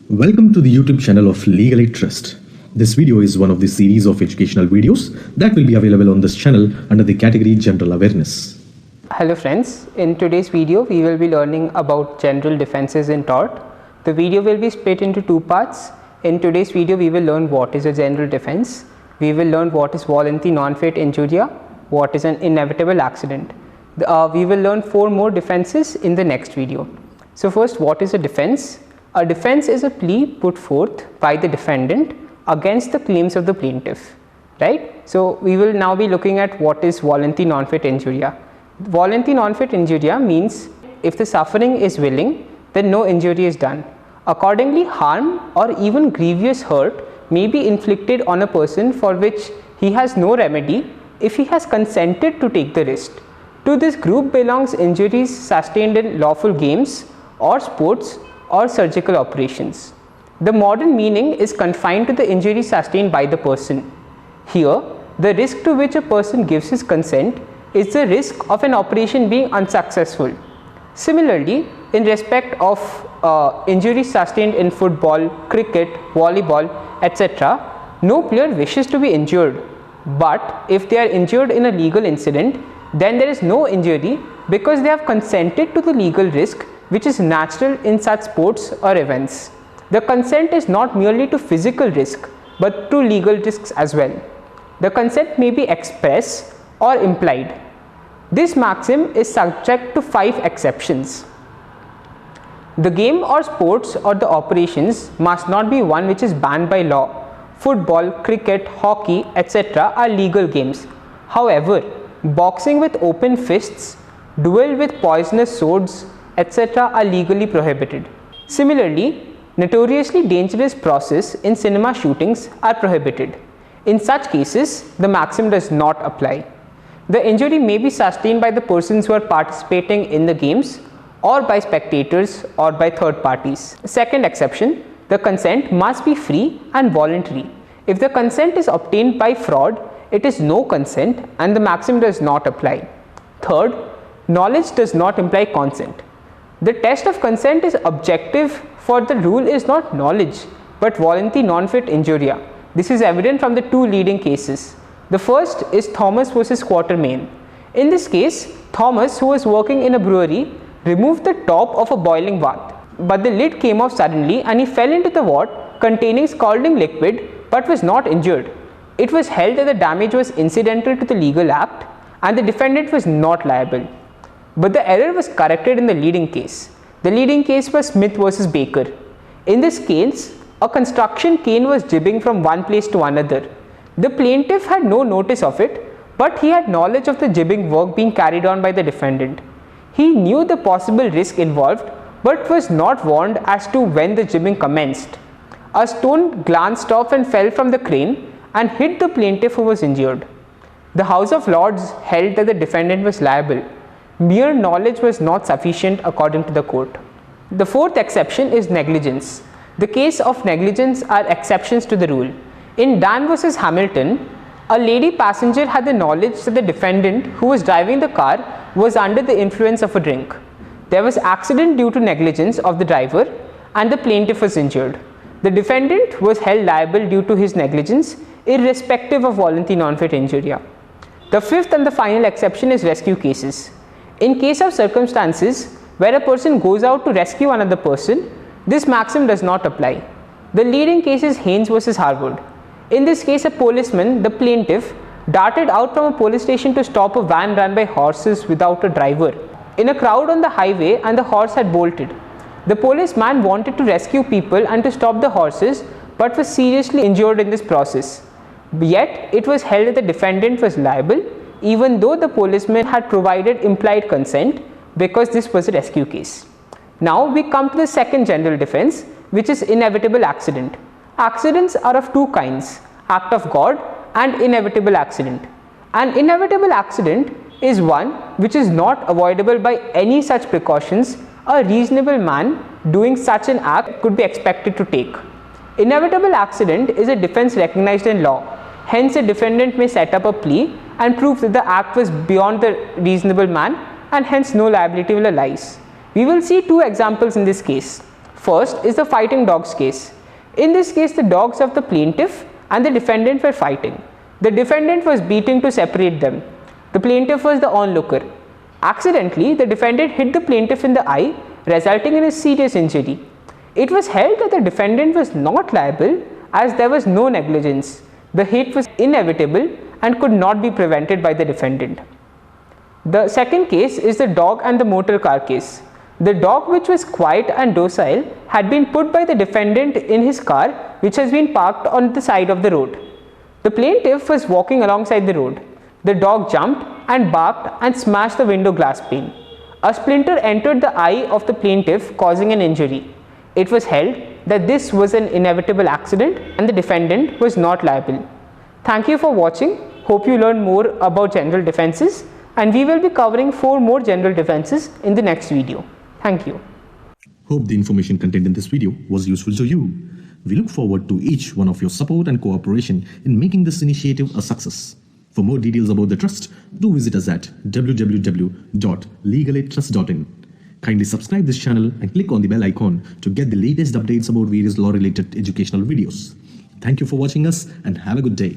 Welcome to the YouTube channel of Legally Trust. This video is one of the series of educational videos that will be available on this channel under the category General Awareness. Hello friends, in today's video we will be learning about general defenses in tort. The video will be split into two parts. In today's video we will learn what is a general defense, we will learn what is Volenti non-fit injuria, what is an inevitable accident. We will learn 4 more defenses in the next video. So first, what is a defense? A defense is a plea put forth by the defendant against the claims of the plaintiff, right? So we will now be looking at what is Volenti non-fit injuria. Volenti non-fit injuria means if the suffering is willing, then no injury is done. Accordingly, harm or even grievous hurt may be inflicted on a person for which he has no remedy if he has consented to take the risk. To this group belongs injuries sustained in lawful games or sports or surgical operations. The modern meaning is confined to the injury sustained by the person. Here, the risk to which a person gives his consent is the risk of an operation being unsuccessful. Similarly, in respect of injuries sustained in football, cricket, volleyball, etc., no player wishes to be injured, but if they are injured in a legal incident, then there is no injury because they have consented to the legal risk which is natural in such sports or events. The consent is not merely to physical risk but to legal risks as well. The consent may be express or implied. This maxim is subject to 5 exceptions. The game or sports or the operations must not be one which is banned by law. Football, cricket, hockey, etc. are legal games. However, boxing with open fists, duel with poisonous swords, etc. are legally prohibited. Similarly, notoriously dangerous process in cinema shootings are prohibited. In such cases, the maxim does not apply. The injury may be sustained by the persons who are participating in the games or by spectators or by third parties. Second exception, the consent must be free and voluntary. If the consent is obtained by fraud, it is no consent and the maxim does not apply. Third, knowledge does not imply consent. The test of consent is objective, for the rule is not knowledge but Volenti non-fit injuria. This is evident from the 2 leading cases. The first is Thomas versus Quatermain. In this case, Thomas, who was working in a brewery, removed the top of a boiling bath, but the lid came off suddenly and he fell into the vat containing scalding liquid but was not injured. It was held that the damage was incidental to the legal act and the defendant was not liable. But the error was corrected in the leading case. The leading case was Smith versus Baker. In this case, a construction crane was jibbing from one place to another. The plaintiff had no notice of it, but he had knowledge of the jibbing work being carried on by the defendant. He knew the possible risk involved, but was not warned as to when the jibbing commenced. A stone glanced off and fell from the crane and hit the plaintiff, who was injured. The House of Lords held that the defendant was liable. Mere knowledge was not sufficient according to the court. The fourth exception is negligence. The case of negligence are exceptions to the rule. In Dan versus Hamilton, a lady passenger had the knowledge that the defendant, who was driving the car, was under the influence of a drink. There was accident due to negligence of the driver and the plaintiff was injured. The defendant was held liable due to his negligence irrespective of Volenti non-fit injuria. The fifth and the final exception is rescue cases. In case of circumstances where a person goes out to rescue another person, this maxim does not apply. The leading case is Haynes versus Harwood. In this case, a policeman, the plaintiff, darted out from a police station to stop a van run by horses without a driver in a crowd on the highway, and the horse had bolted. The policeman wanted to rescue people and to stop the horses but was seriously injured in this process. Yet, it was held that the defendant was liable even though the policeman had provided implied consent because this was a rescue case. Now we come to the second general defense, which is inevitable accident. Accidents are of 2 kinds, act of God and inevitable accident. An inevitable accident is one which is not avoidable by any such precautions a reasonable man doing such an act could be expected to take. Inevitable accident is a defense recognized in law. Hence, a defendant may set up a plea and prove that the act was beyond the reasonable man and hence no liability will arise. We will see two examples in this case. First is the fighting dogs case. In this case, the dogs of the plaintiff and the defendant were fighting. The defendant was beating to separate them. The plaintiff was the onlooker. Accidentally, the defendant hit the plaintiff in the eye, resulting in a serious injury. It was held that the defendant was not liable as there was no negligence. The hit was inevitable and could not be prevented by the defendant. The second case is the dog and the motor car case. The dog, which was quiet and docile, had been put by the defendant in his car, which has been parked on the side of the road. The plaintiff was walking alongside the road. The dog jumped and barked and smashed the window glass pane. A splinter entered the eye of the plaintiff, causing an injury. It was held that this was an inevitable accident and the defendant was not liable. Thank you for watching. Hope you learned more about general defenses, and we will be covering 4 more general defenses in the next video. Thank you. Hope the information contained in this video was useful to you. We look forward to each one of your support and cooperation in making this initiative a success. For more details about the trust, do visit us at www.legalaidtrust.in. Kindly subscribe this channel and click on the bell icon to get the latest updates about various law-related educational videos. Thank you for watching us and have a good day.